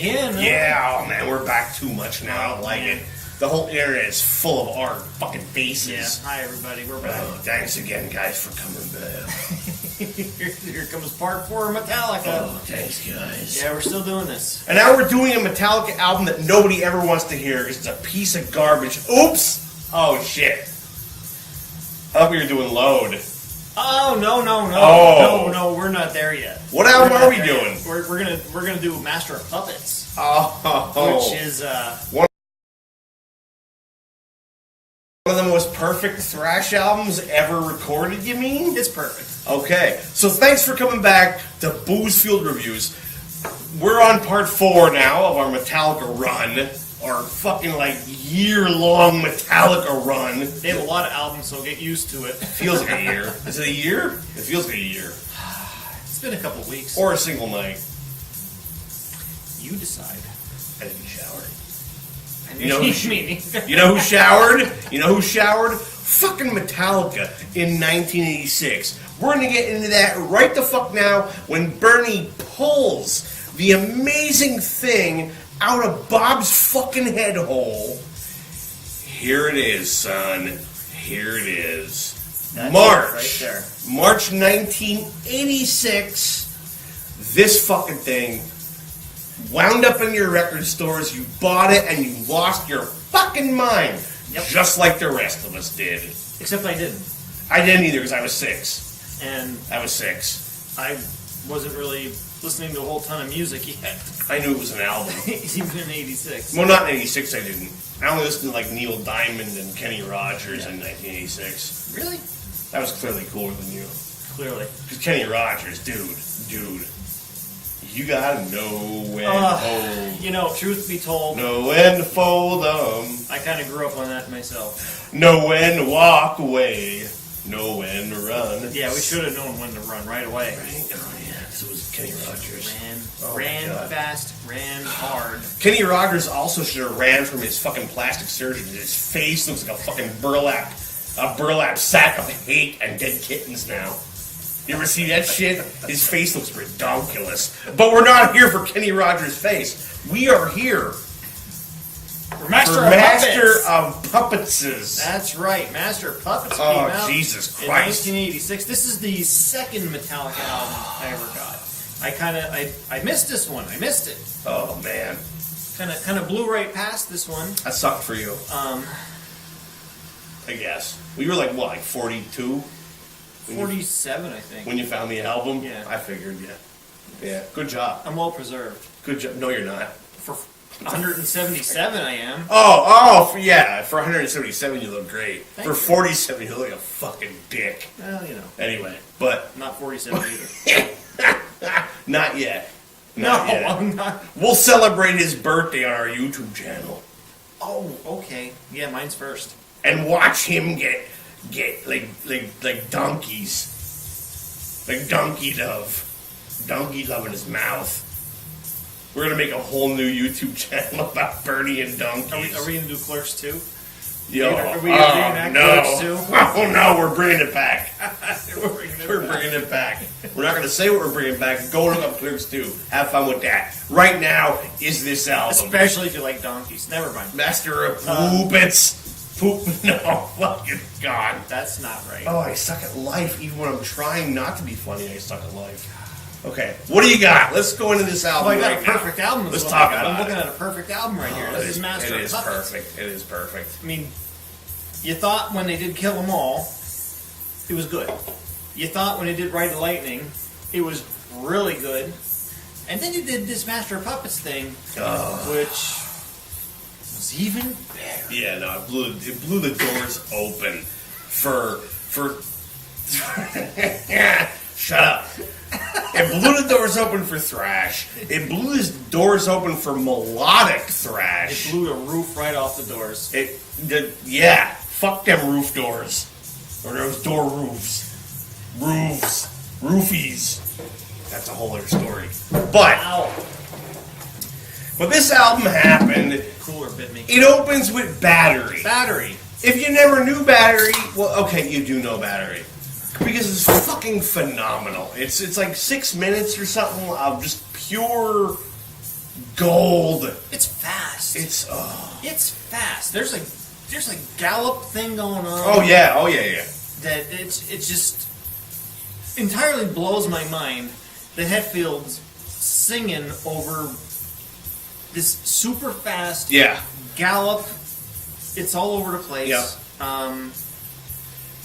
again. Huh? Yeah, oh man, we're back too much now. I don't like it. The whole internet is full of our fucking faces. Yeah. Hi everybody, we're back. Thanks again, guys, for coming back. Here comes part 4 of Metallica. Oh, thanks, guys. Yeah, we're still doing this. And now we're doing a Metallica album that nobody ever wants to hear because it's a piece of garbage. Oops! Oh, shit. I thought we were doing Load. Oh, no. Oh. No, we're not there yet. What album are we doing? We're gonna do Master of Puppets. Oh. Which is, one of the most perfect thrash albums ever recorded, you mean? It's perfect. Okay, so thanks for coming back to Booze Field Reviews. We're on part 4 now of our Metallica run. Our fucking, year-long Metallica run. They have a lot of albums, so get used to it. Feels like a year. Is it a year? It feels like a year. It's been a couple weeks. Or a single night. You decide. I didn't shower. You know who showered? You know who showered? Fucking Metallica in 1986. We're gonna get into that right the fuck now when Bernie pulls the amazing thing out of Bob's fucking head hole. Here it is, son. Here it is. That's March. it right there. March 1986. This fucking thing wound up in your record stores, you bought it, and you lost your fucking mind. Yep. Just like the rest of us did. Except I didn't. I didn't either, because I was 6. And I was 6. I wasn't really listening to a whole ton of music yet. I knew it was an album. Even in 86. Well, not in 86, I didn't. I only listened to, Neil Diamond and Kenny Rogers in 1986. Really? That was clearly cooler than you. Clearly. Because Kenny Rogers, dude. You gotta know when to hold. Truth be told, know when to fold them. I kind of grew up on that myself. Know when to walk away. Know when to run. Yeah, we should have known when to run right away. Right? Oh, yeah, because it was Kenny Rogers. Ran fast, ran hard. Kenny Rogers also should have ran from his fucking plastic surgery. His face looks like a fucking burlap sack of hate and dead kittens now. You ever see that shit? His face looks ridiculous. But we're not here for Kenny Rogers' face. We are here for Master of Puppets. That's right. Master of Puppets came out Jesus Christ. in 1986. This is the second Metallica album I ever got. I missed this one. I missed it. Oh, man. Kind of blew right past this one. That sucked for you. I guess. Well, you were like 42? 47, I think. When you found the album? Yeah. I figured, yeah. Yeah, good job. I'm well preserved. Good job. No, you're not. For 177, I am. For 177, you look great. Thank for you. 47, you look like a fucking dick. Well, Anyway, but... Not 47 either. Not yet. No, Yet. I'm not. We'll celebrate his birthday on our YouTube channel. Oh, okay. Yeah, mine's first. And watch him get like donkeys. Like donkey love. Donkey love in his mouth. We're gonna make a whole new YouTube channel about Bernie and donkeys. Are we gonna do Clerks 2? Are we gonna reenact Clerks 2? Oh no, we're bringing it back. We're bringing it back. We're not gonna say what we're bringing back. Go look up Clerks 2. Have fun with that. Right now is this album. Especially if you like donkeys. Never mind. Master of Puppets. No, fucking God. That's not right. Oh, I suck at life. Even when I'm trying not to be funny, I suck at life. Okay, what do you got? Let's go into this album. I got a perfect album. Let's talk about it. I'm looking at a perfect album right here. This is Master of Puppets. Perfect. It is perfect. I mean, you thought when they did Kill 'Em All, it was good. You thought when they did Ride the Lightning, it was really good. And then you did this Master of Puppets thing, which was even better. Yeah, no, it blew the doors open for shut up. It blew the doors open for thrash. It blew the doors open for melodic thrash. It blew the roof right off the doors. Fuck them roof doors. Or those door roofs. Roofies. That's a whole other story. But this album happened. Cooler bit me. It opens with Battery. Battery. If you never knew Battery, well, okay, you do know Battery. Because it's fucking phenomenal. It's like 6 minutes or something of just pure gold. It's fast. It's It's fast. There's a gallop thing going on. oh yeah. That it just entirely blows my mind that Hetfield's singing over this super fast gallop. It's all over the place. Yeah.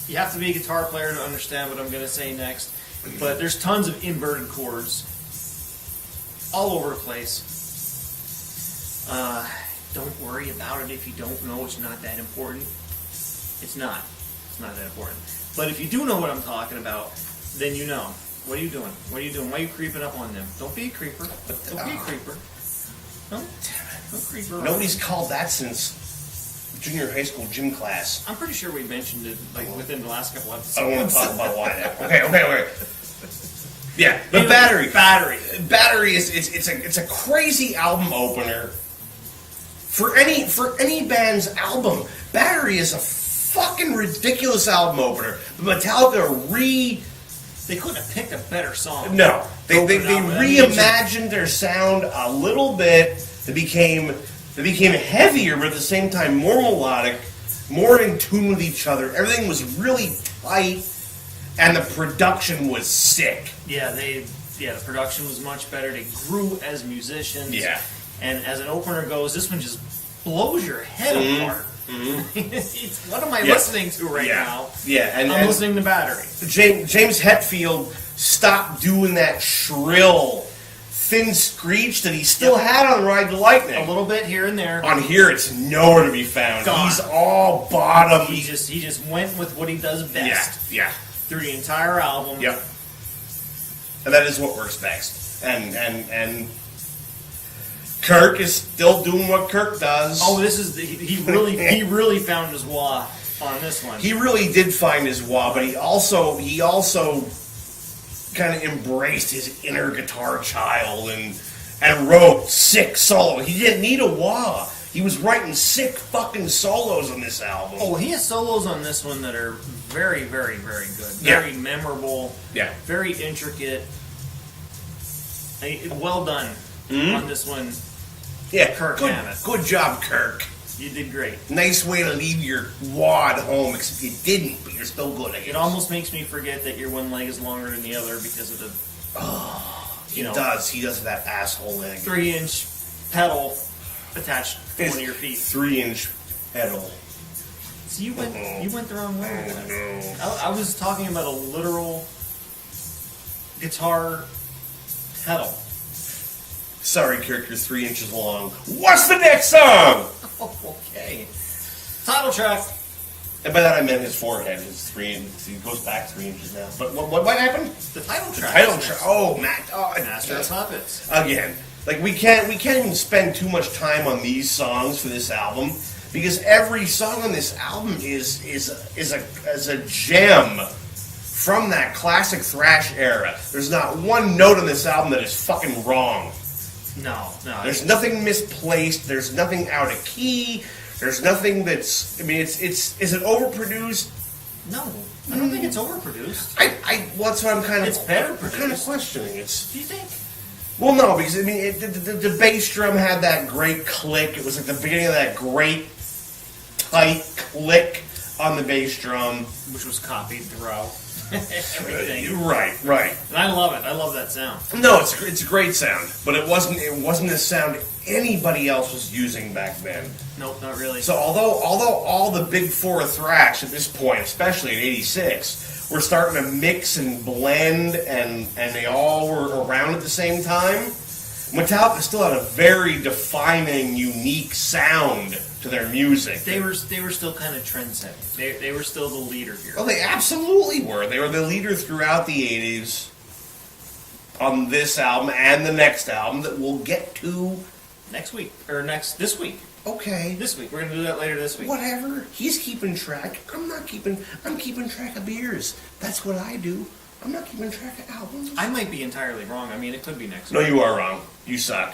You have to be a guitar player to understand what I'm going to say next. But there's tons of inverted chords all over the place. Don't worry about it if you don't know. It's not that important. It's not. It's not that important. But if you do know what I'm talking about, then you know. What are you doing? What are you doing? Why are you creeping up on them? Don't be a creeper. Don't be a creeper. No, don't creep around. Nobody's called that since junior high school gym class. I'm pretty sure we mentioned it like within the last couple episodes. I don't want to talk about why now. Okay. Yeah, the Anyway, Battery is it's a crazy album opener. For any band's album, Battery is a fucking ridiculous album opener. But Metallica They couldn't have picked a better song. No. They Open up. reimagined their sound a little bit. They became heavier, but at the same time more melodic, more in tune with each other. Everything was really tight, and the production was sick. Yeah, the production was much better. They grew as musicians. Yeah. And as an opener goes, this one just blows your head apart. It's, what am I listening to right now? Yeah, I'm and listening to Battery. James Hetfield stopped doing that shrill, thin screech that he still had on Ride the Lightning. A little bit here and there. On here, it's nowhere to be found. Gone. He's all bottom. He just went with what he does best. Yeah. Through the entire album. Yep. And that is what works best. And Kirk is still doing what Kirk does. Oh, this is he really found his wah on this one. He really did find his wah, but he also kind of embraced his inner guitar child and wrote sick solo. He didn't need a wah. He was writing sick fucking solos on this album. Oh, he has solos on this one that are very, very, very good. Very memorable. Yeah. Very intricate. Well done on this one. Yeah, Kirk Hammett. Good job, Kirk. You did great. Nice way to leave your wad home, except you didn't, but you're still good at it. It almost makes me forget that your one leg is longer than the other because of the, He does. He does that asshole leg. 3-inch pedal attached to one of your feet. 3-inch pedal. So you went the wrong way with that. No. I was talking about a literal guitar pedal. Sorry, Kirk, you're 3 inches long. What's the next song? Oh, okay. Title track. And by that I meant his forehead. His 3 inches. He goes back 3 inches now. But what happened? The title track. Title track. Oh, Matt. Oh, Master of Puppets. Again, like we can't even spend too much time on these songs for this album because every song on this album is a gem from that classic thrash era. There's not one note on this album that is fucking wrong. No. There's nothing misplaced. There's nothing out of key. There's nothing that's. I mean, is it overproduced? No, I don't think it's overproduced. Well, that's what I'm kind of. It's better I'm kind of produced. questioning. It's. Do you think? Well, no, because I mean, the bass drum had that great click. It was like the beginning of that great tight click on the bass drum, Which was copied throughout everything. Right. And I love it. I love that sound. No, it's a great sound, but it wasn't a sound anybody else was using back then. Nope, not really. So although all the big four of thrash at this point, especially in '86, were starting to mix and blend, and they all were around at the same time, Metallica still had a very defining, unique sound to their music. They were still kind of trendsetting. They were still the leader here. Oh, they absolutely were. They were the leader throughout the '80s on this album and the next album that we'll get to This week. Okay. This week. We're gonna do that later this week. Whatever. He's keeping track. I'm keeping track of beers. That's what I do. I'm not keeping track of albums. I might be entirely wrong. I mean, it could be next No, week. you are wrong. You suck.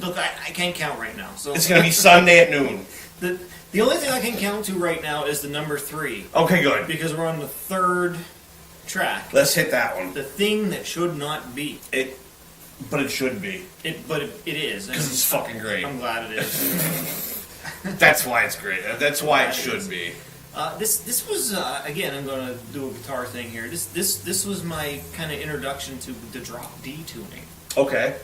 Look, I can't count right now. So It's going to be Sunday at noon. The only thing I can count to right now is the number 3. Okay, good. Because we're on the 3rd track. Let's hit that one. The thing that should not be. But it should be. It is. Because it's fucking great. I'm glad it is. That's why it's great. That's why it should be. This was again. I'm going to do a guitar thing here. This was my kind of introduction to the drop D tuning. Okay.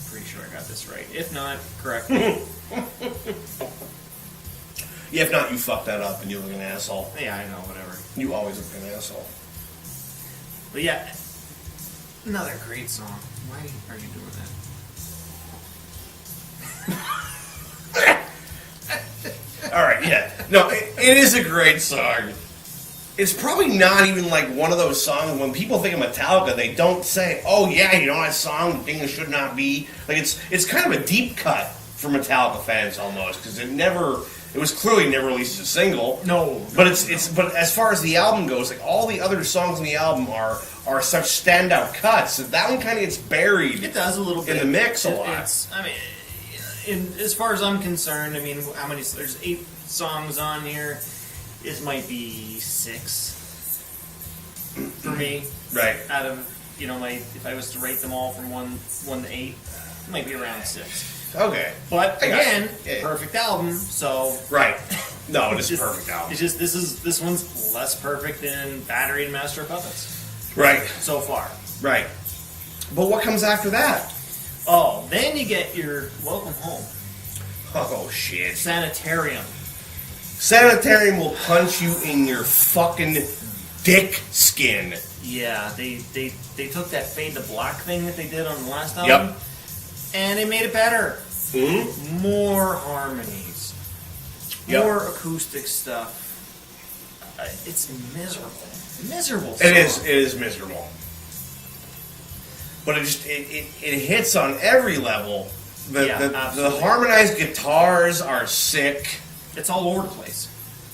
Pretty sure I got this right. If not, correct me. Yeah, if not, you fucked that up and you look an asshole. Yeah, I know. Whatever. You always look an asshole. But yeah, another great song. Why are you doing that? All right, yeah. No, it is a great song. It's probably not even like one of those songs when people think of Metallica, they don't say, "Oh yeah, you know that song, the thing that should not be." Like it's kind of a deep cut for Metallica fans almost because it was clearly never released as a single. No, but but as far as the album goes, like all the other songs on the album are such standout cuts that that one kind of gets buried. It does a little bit in the mix a lot. I mean, as far as I'm concerned, I mean, how many? There's 8 songs on here. This might be 6 for me. Right. Out of if I was to rate them all from 1 to 8, it might be around 6. Okay. But again, yeah. Perfect album. So right. No, it is a perfect album. It's just this one's less perfect than Battery and Master of Puppets. Right. So far. Right. But what comes after that? Oh, then you get your Welcome Home. Oh shit. Sanitarium. Sanitarium will punch you in your fucking dick skin. Yeah, they took that Fade to Black thing that they did on the last album. Yep. And they made it better. Mm-hmm. More harmonies. Yep. More acoustic stuff. It's miserable. Miserable song. It is miserable. But it hits on every level. The harmonized guitars are sick. It's all over the place.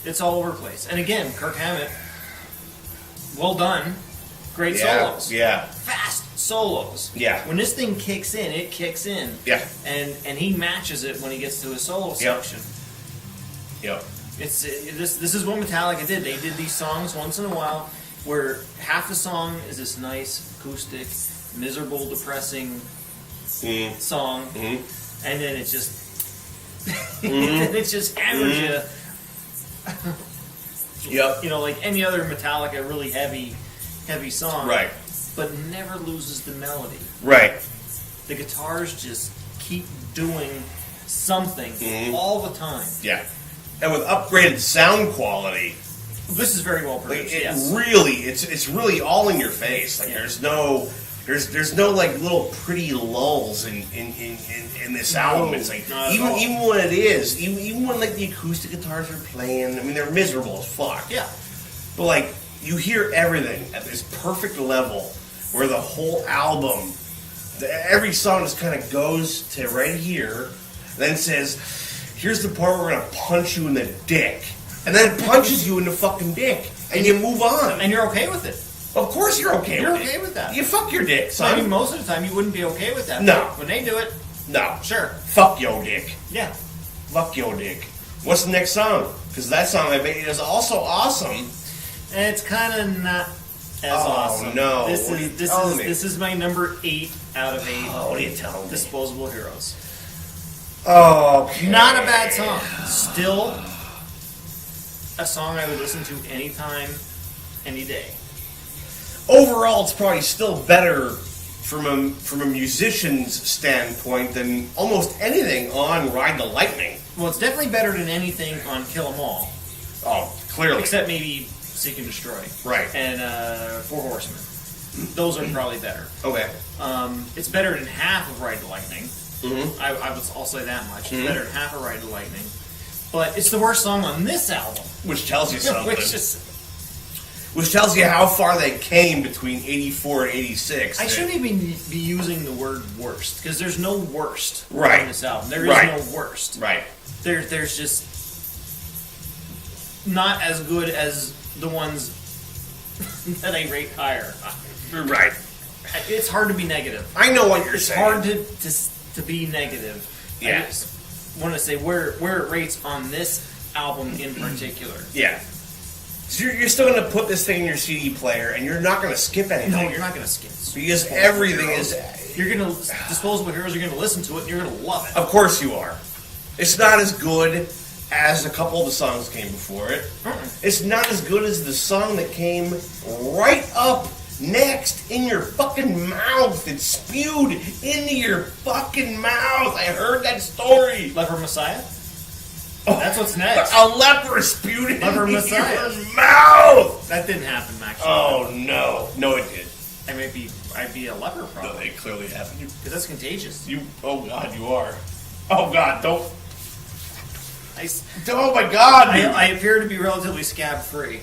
It's all over the place. And again, Kirk Hammett, well done. Great solos. Yeah. Fast solos. Yeah. When this thing kicks in, it kicks in. Yeah. And he matches it when he gets to his solo section. Yep. This is what Metallica did. They did these songs once in a while where half the song is this nice acoustic, miserable, depressing song, and then it just it just hammers you. Yep. Like any other Metallica, really heavy song. Right. But never loses the melody. Right. The guitars just keep doing something all the time. Yeah. And with upgraded sound quality, this is very well produced. It's really all in your face. Like there's no like little pretty lulls in this album. It's like even when it is, even when like the acoustic guitars are playing, I mean they're miserable as fuck. Yeah. But like you hear everything at this perfect level where the whole album, every song just kind of goes to right here, then says, here's the part where we're gonna punch you in the dick. And then it punches you in the fucking dick. And you move on. And you're okay with it. Of course you're okay with it. You're okay with that. You fuck your dick, son. I mean, most of the time you wouldn't be okay with that. No. When they do it, no. Sure. Fuck your dick. Yeah. Fuck your dick. What's the next song? Because that song, I bet, is also awesome. And it's kind of not as awesome. No. This is my number 8 out of 8. Oh, what are you telling me? Disposable Heroes. Okay. Not a bad song. Still a song I would listen to anytime, any day. Overall, it's probably still better from a musician's standpoint than almost anything on Ride the Lightning. Well, it's definitely better than anything on Kill 'Em All. Oh, clearly. Except maybe Seek and Destroy. Right. And Four Horsemen. Those are probably better. Okay. It's better than half of Ride the Lightning. Mm-hmm. I'll say that much. It's better than half of Ride the Lightning. But it's the worst song on this album. Which tells you something. Which tells you how far they came between 84 and 86. I shouldn't even be using the word worst, because there's no worst on this album. There is no worst. Right. There's just not as good as the ones that I rate higher. Right. It's hard to be negative. I know what you're saying. It's hard to be negative. Yeah. I just want to say where it rates on this album in particular. Yeah. So you're still going to put this thing in your CD player, and you're not going to skip anything. No, you're not going to skip. Because everything is You're gonna Disposable Heroes. You're gonna listen to it, and you're gonna love it. Of course you are. It's not as good as a couple of the songs came before it. It's not as good as the song that came right up next in your fucking mouth. It spewed into your fucking mouth. I heard that story. Leper Messiah? That's what's next. A leper spewed into Leper Messiah. your mouth. That didn't happen, actually. Oh, no. No, it did. I'd be a leper, No, probably. it clearly happened. Because that's contagious. Oh, God, you are. Oh, God, don't. I, Oh, my God. dude. I appear to be relatively scab-free.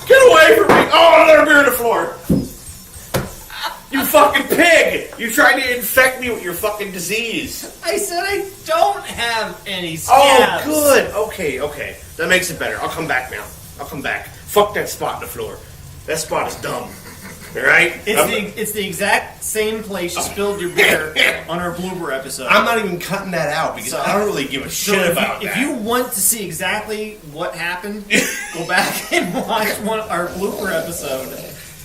Get away from me! Oh, another beer on the floor! You fucking pig! You tried to infect me with your fucking disease. I said I don't have any Oh, scabs. good. Okay. That makes it better. I'll come back now. I'll come back. Fuck that spot on the floor. That spot is dumb. Alright? It's the exact same place you spilled your beer on our blooper episode. I'm not even cutting that out because I don't really give a shit about that. If you want to see exactly what happened, go back and watch our blooper episode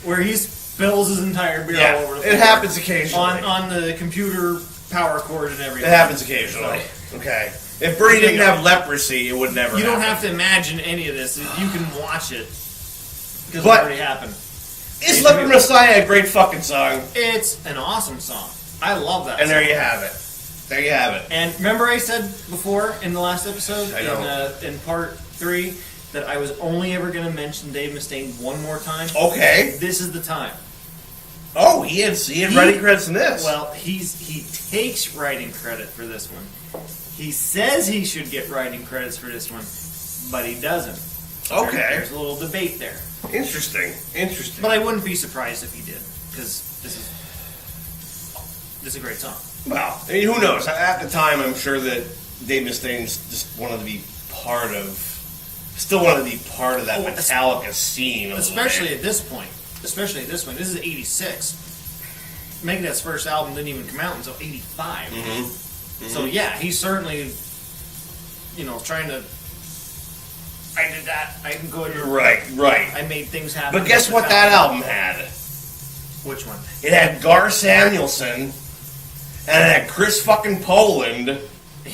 where he spills his entire beer all over the floor. It happens occasionally. On the computer power cord and everything. It happens occasionally. Okay. If Bernie didn't have leprosy, it would never happen. You don't have to imagine any of this. You can watch it. Because it But- already happened. Is Leper Messiah a great fucking song? It's an awesome song. I love that And song. there you have it. There you have it. And remember I said before in the last episode, I know. in part 3, that I was only ever going to mention Dave Mustaine one more time? Okay. This is the time. Oh, he had writing credits in this. Well, he takes writing credit for this one. He says he should get writing credits for this one, but he doesn't. Okay. There's a little debate there. Interesting. But I wouldn't be surprised if he did, because this is a great song. Well, I mean, who knows? At the time, I'm sure that Dave Mustaine's just wanted to be part of, still wanted to be part of that Metallica scene. Especially at this point. Especially at this point. This is 86. Megadeth's first album didn't even come out until 85. So yeah, he's certainly, trying to, I did that, I can go into Right. I made things happen. But guess what that album had? Which one? It had Gar Samuelson, and it had Chris fucking Poland. Yeah.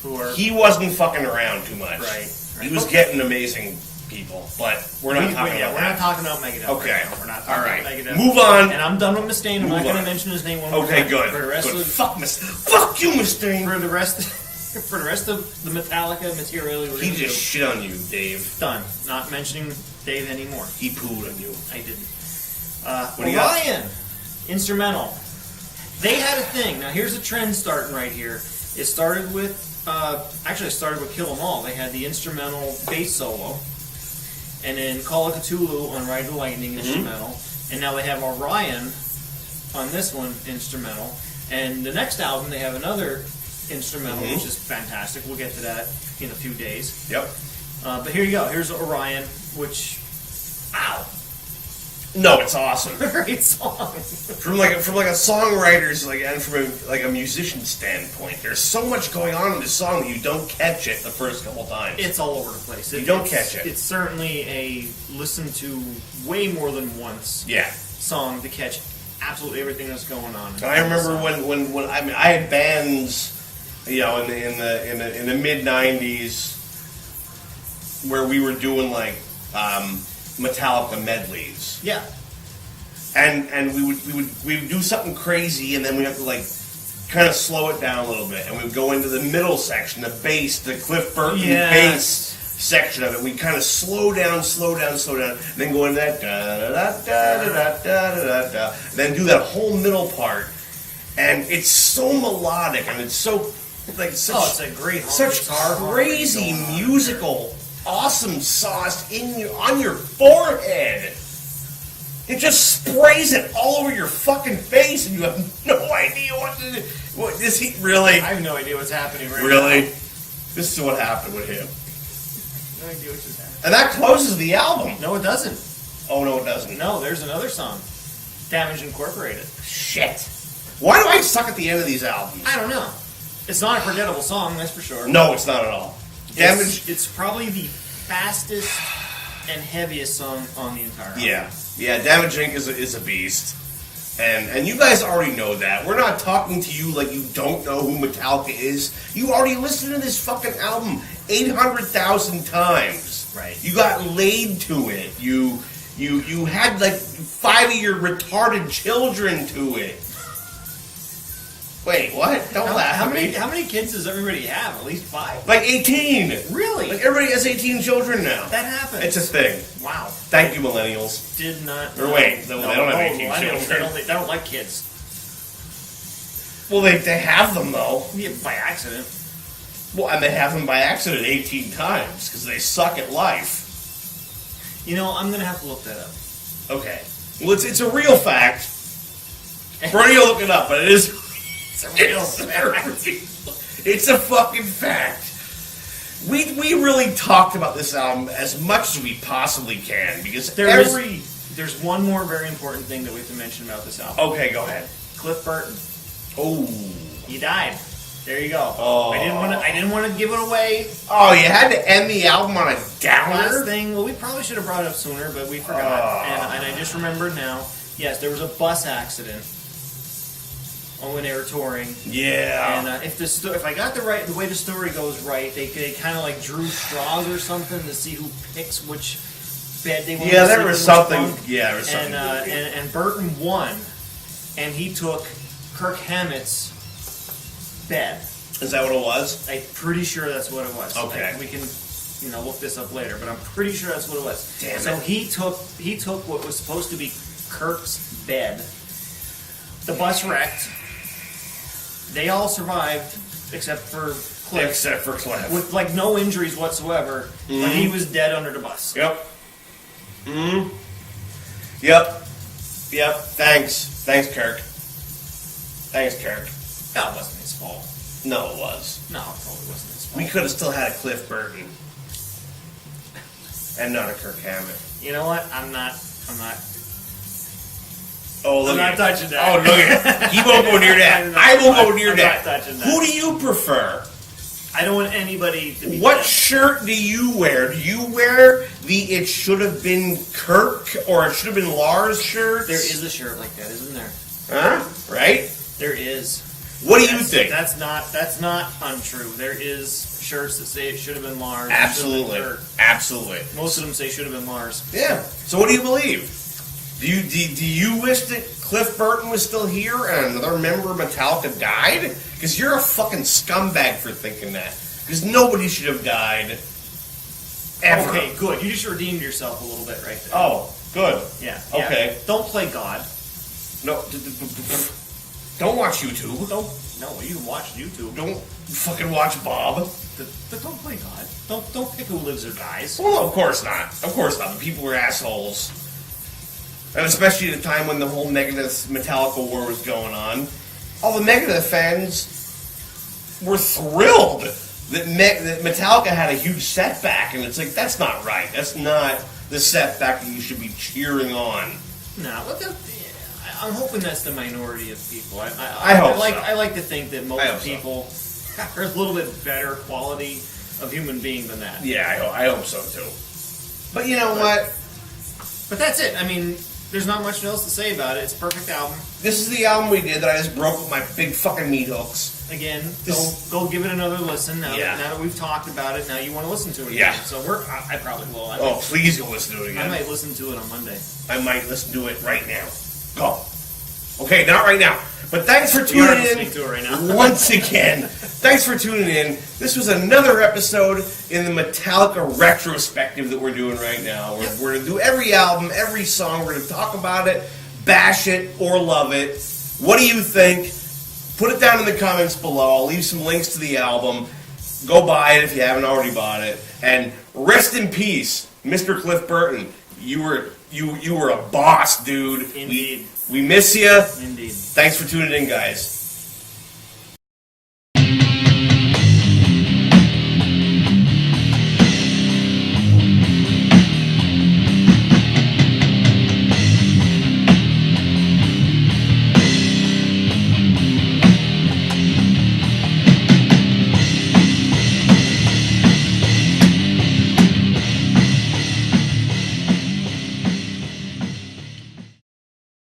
Who are... He wasn't fucking around too much. Right. He was getting amazing people, but we're not talking about we're that. not talking about Megadeth. Okay. Right now. We're not talking about Megadeth. Move on. And I'm done with Mustaine. I'm not Move going to on. mention his name one more Okay, time. good. For the rest Good. of Fuck you, Mustaine. for the rest of the Metallica material, we're He gonna just do. shit on you, Dave. Done. Not mentioning Dave anymore. He pooed on you. I didn't. What do you got? Orion, instrumental. They had a thing. Now here's a trend starting right here. It started with, it started with Kill 'Em All. They had the instrumental bass solo, and then Call of Cthulhu on Ride the Lightning instrumental, and now they have Orion on this one instrumental, and the next album they have another instrumental, which is fantastic. We'll get to that in a few days. Yep. But here you go. Here's Orion, which, wow, No, it's awesome. great song. From like a songwriter's and from a musician standpoint, there's so much going on in this song that you don't catch it the first couple times. It's all over the place. You don't catch it. It's certainly a listen to way more than once Yeah. song to catch absolutely everything that's going on. I remember when I had bands, in the mid '90s where we were doing Metallica medleys. Yeah. And we would do something crazy, and then we have to kind of slow it down a little bit, and we would go into the middle section, the bass, the Cliff Burton bass section of it. We kind of slow down, and then go into that da da da da da da da da, then do that whole middle part, and it's so melodic, and it's so it's a great such guitar crazy harmony going on musical, awesome sauce on your forehead. It just sprays it all over your fucking face, and you have no idea what to do. What is he really? I have no idea what's happening right now. Really? This is what happened with him. No idea what just happened. And that closes the album. No, it doesn't. Oh, no, it doesn't. No, there's another song. Damage Incorporated. Shit. Why do I suck at the end of these albums? I don't know. It's not a forgettable song, that's for sure. No, it's not at all. Damage. It's probably the fastest and heaviest song on the entire album. Yeah, Damage Inc. is a beast. And you guys already know that. We're not talking to you like you don't know who Metallica is. You already listened to this fucking album 800,000 times. Right. You got laid to it. You had like 5 of your retarded children to it. Wait, what? Don't laugh. How many kids does everybody have? At least 5? Like 18. Really? Like everybody has 18 children now. That happens. It's a thing. Wow. Thank you, millennials. Did not. Or wait, they don't have 18 millennials, children. They don't like kids. Well, they have them though. Yeah, by accident. Well, and they have them by accident 18 times because they suck at life. You know, I'm gonna have to look that up. Okay. Well, it's a real fact. Bernie will look it up, but it is. It's a real fact. It's a fucking fact. We really talked about this album as much as we possibly can because there's one more very important thing that we have to mention about this album. Okay, go ahead. Cliff Burton. Oh, He died. There you go. Oh. I didn't want to give it away. Oh, you had to end the album on a downer? Last thing, well, we probably should have brought it up sooner, but we forgot. Oh. And I just remembered now. Yes, there was a bus accident when they were touring. Yeah. And if I got the way the story goes right, they kind of like drew straws or something to see who picks which bed they want. Yeah, to there sleep was in, something. which bunk. Yeah, there was something. And Burton won, and he took Kirk Hammett's bed. Is that what it was? I'm pretty sure that's what it was. Okay. We can, look this up later, but I'm pretty sure that's what it was. Damn so it. he took what was supposed to be Kirk's bed. The bus wrecked. They all survived except for Cliff. Except for Cliff. With like no injuries whatsoever, but he was dead under the bus. Yep. Mm-hmm. Yep. Thanks, Kirk. Thanks, Kirk. That wasn't his fault. No, it was. No, it totally wasn't his fault. We could have still had a Cliff Burton. And not a Kirk Hammett. You know what? I'm not. Oh, look I'm at not it. touching that. Oh, look at it. He won't go near that. I will go near I'm that. not touching that. Who do you prefer? I don't want anybody to be What dead. shirt do you wear? Do you wear the "It should have been Kirk" or "It should have been Lars" shirt? There is a shirt like that, isn't there? Huh? Right? There is. What do you think? That's not untrue. There is shirts that say it should have been Lars. Absolutely. Absolutely. Most of them say should have been Lars. Yeah. So what do you believe? Do you wish that Cliff Burton was still here and another member of Metallica died? Because you're a fucking scumbag for thinking that. Because nobody should have died. Ever. Okay, good. You just redeemed yourself a little bit right there. Oh, good. Yeah. Okay. Don't play God. No. Don't watch YouTube. No, you can watch YouTube. Don't fucking watch Bob. But don't play God. Don't pick who lives or dies. Well, of course not. Of course not. The people were assholes. And especially at a time when the whole Megadeth Metallica war was going on. All the Megadeth fans were thrilled that Metallica had a huge setback. And it's like, that's not right. That's not the setback that you should be cheering on. No, I'm hoping that's the minority of people. I hope so. I like to think that I most hope people are a little bit better quality of human being than that. Yeah, I hope so too. But you know what? But that's it. I mean, there's not much else to say about it. It's a perfect album. This is the album we did that I just broke with my big fucking meat hooks. Again, go give it another listen. Now that we've talked about it, now you want to listen to it again. Yeah. So I probably will. Please go listen to it again. I might listen to it on Monday. I might listen to it right now. Go. Okay, not right now. But thanks for tuning in listening to it right now. once again. Thanks for tuning in. This was another episode in the Metallica retrospective that we're doing right now. We're going to do every album, every song. We're going to talk about it, bash it, or love it. What do you think? Put it down in the comments below. I'll leave some links to the album. Go buy it if you haven't already bought it. And rest in peace, Mr. Cliff Burton. You were a boss, dude. Indeed. We miss you. Indeed. Thanks for tuning in, guys.